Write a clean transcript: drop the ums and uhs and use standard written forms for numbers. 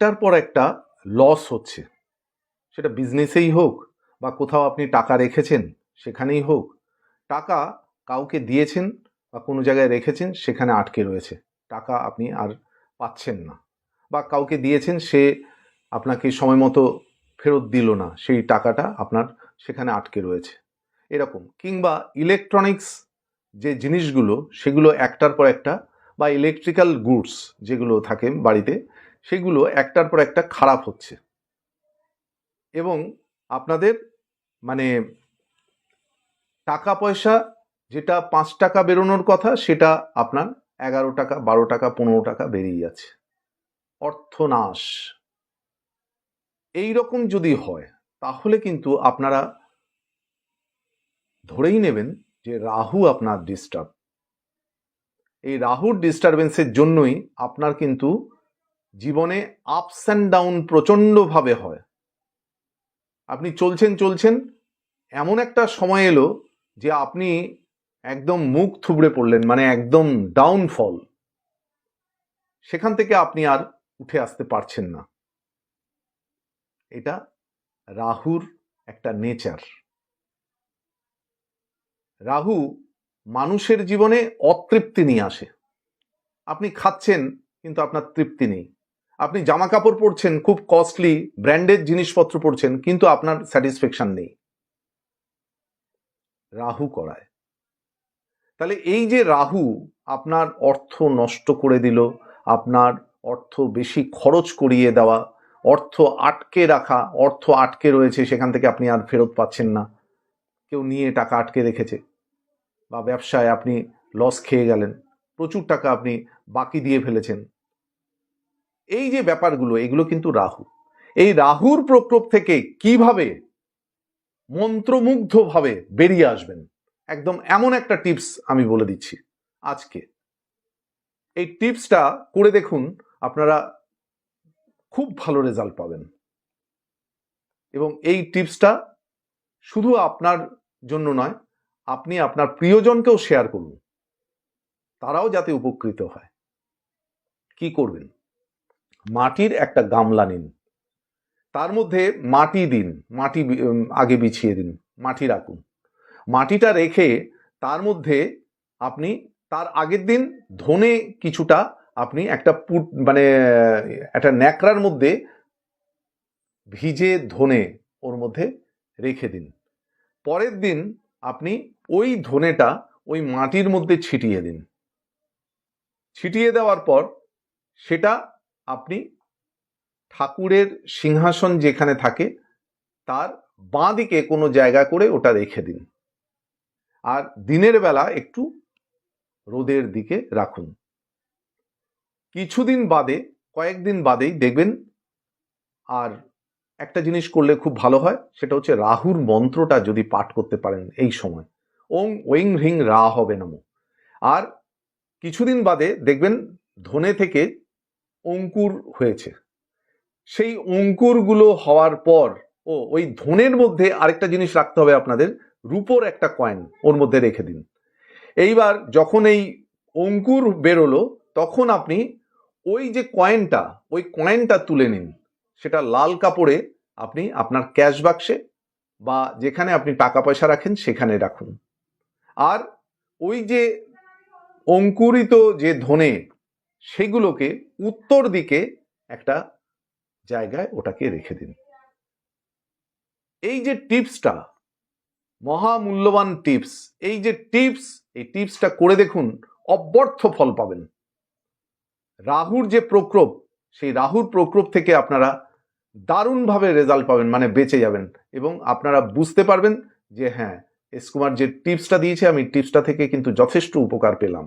একটার পর একটা লস হচ্ছে, সেটা বিজনেসেই হোক বা কোথাও আপনি টাকা রেখেছেন সেখানেই হোক। টাকা কাউকে দিয়েছেন বা কোনো জায়গায় রেখেছেন, সেখানে আটকে রয়েছে, টাকা আপনি আর পাচ্ছেন না। বা কাউকে দিয়েছেন, সে আপনাকে সময় মতো ফেরত দিল না, সেই টাকাটা আপনার সেখানে আটকে রয়েছে, এরকম। কিংবা ইলেকট্রনিক্স যে জিনিসগুলো, সেগুলো একটার পর একটা, বা ইলেকট্রিক্যাল গুডস যেগুলো থাকে বাড়িতে, সেগুলো একটার পর একটা খারাপ হচ্ছে, এবং আপনাদের মানে টাকা পয়সা যেটা 5 টাকা বেরোনোর কথা, সেটা আপনার 11 টাকা, 12 টাকা, 15 টাকা বেরিয়ে যাচ্ছে। অর্থনাশ। এই রকম যদি হয়, তাহলে কিন্তু আপনারা ধরেই নেবেন যে রাহু আপনার ডিস্টার্ব। এই রাহুর ডিস্টারবেন্সের জন্যই আপনার কিন্তু জীবনে আপস অ্যান্ড ডাউন প্রচণ্ডভাবে হয়। আপনি চলছেন, এমন একটা সময় এলো যে আপনি একদম মুখ থুবড়ে পড়লেন, মানে একদম ডাউনফল। সেখান থেকে আপনি আর উঠে আসতে পারছেন না। এটা রাহুর একটা নেচার। রাহু মানুষের জীবনে অতৃপ্তি নিয়ে আসে। আপনি খাচ্ছেন কিন্তু আপনার তৃপ্তি নেই, আপনি জামা কাপড় পরছেন, খুব কস্টলি ব্র্যান্ডেড জিনিসপত্র পরছেন, কিন্তু আপনার স্যাটিসফ্যাকশন নেই। রাহু করায়। তাহলে এই যে রাহু আপনার অর্থ নষ্ট করে দিল, আপনার অর্থ বেশি খরচ করিয়ে দেওয়া, অর্থ আটকে রাখা, অর্থ আটকে রয়েছে, সেখান থেকে আপনি আর ফেরত পাচ্ছেন না, কেউ নিয়ে টাকা আটকে রেখেছে, বা ব্যবসায় আপনি লস খেয়ে গেলেন, প্রচুর টাকা আপনি বাকি দিয়ে ফেলেছেন। এই যে ব্যাপারগুলো, এগুলো কিন্তু রাহু। এই রাহুর প্রকোপ থেকে কিভাবে মন্ত্রমুগ্ধভাবে বেরিয়ে আসবেন, একদম এমন একটা টিপস আমি বলে দিচ্ছি আজকে। এই টিপসটা করে দেখুন, আপনারা খুব ভালো রেজাল্ট পাবেন। এবং এই টিপসটা শুধু আপনার জন্য নয়, আপনি আপনার প্রিয়জনকেও শেয়ার করুন, তারাও যাতে উপকৃত হয়। কি করবেন? মাটির একটা গামলা নিন, তার মধ্যে মাটি দিন, মাটি আগে বিছিয়ে দিন, মাটি রাখুন। মাটিটা রেখে তার মধ্যে আপনি তার আগের দিন ধনে কিছুটা আপনি একটা মানে একটা ন্যাকড়ার মধ্যে ভিজে ধনে ওর মধ্যে রেখে দিন। পরের দিন আপনি ওই ধনেটা ওই মাটির মধ্যে ছিটিয়ে দিন। ছিটিয়ে দেওয়ার পর সেটা আপনি ঠাকুরের সিংহাসন যেখানে থাকে তার বাঁ দিকে কোনো জায়গা করে ওটা রেখে দিন। আর দিনের বেলা একটু রোদের দিকে রাখুন। কিছুদিন বাদে, কয়েকদিন বাদেই দেখবেন, আর একটা জিনিস করলে খুব ভালো হয়, সেটা হচ্ছে রাহুর মন্ত্রটা যদি পাঠ করতে পারেন এই সময়, ওং ওইং হ্রিং রা হবে নমঃ। আর কিছুদিন বাদে দেখবেন ধনে থেকে অঙ্কুর হয়েছে। সেই অঙ্কুরগুলো হওয়ার পর ওই ধনের মধ্যে আরেকটা জিনিস রাখতে হবে আপনাদের, রূপোর একটা কয়েন ওর মধ্যে রেখে দিন। এইবার যখন এই অঙ্কুর বেরোলো, তখন আপনি ওই যে কয়েনটা, ওই কয়েনটা তুলে নিন, সেটা লাল কাপড়ে আপনি আপনার ক্যাশ বাক্সে বা যেখানে আপনি টাকা পয়সা রাখেন সেখানে রাখুন। আর ওই যে অঙ্কুরিত যে ধনে, সেগুলোকে উত্তর দিকে একটা জায়গায় ওটাকে রেখে দিন। এই যে টিপসটা, মহামূল্যবান টিপস, এই যে টিপস, এই টিপসটা করে দেখুন, অব্যর্থ ফল পাবেন। রাহুর যে প্রকোপ, সেই রাহুর প্রকোপ থেকে আপনারা দারুণভাবে রেজাল্ট পাবেন, মানে বেঁচে যাবেন। এবং আপনারা বুঝতে পারবেন যে হ্যাঁ, এস কুমার যে টিপসটা দিয়েছে, আমি টিপসটা থেকে কিন্তু যথেষ্ট উপকার পেলাম।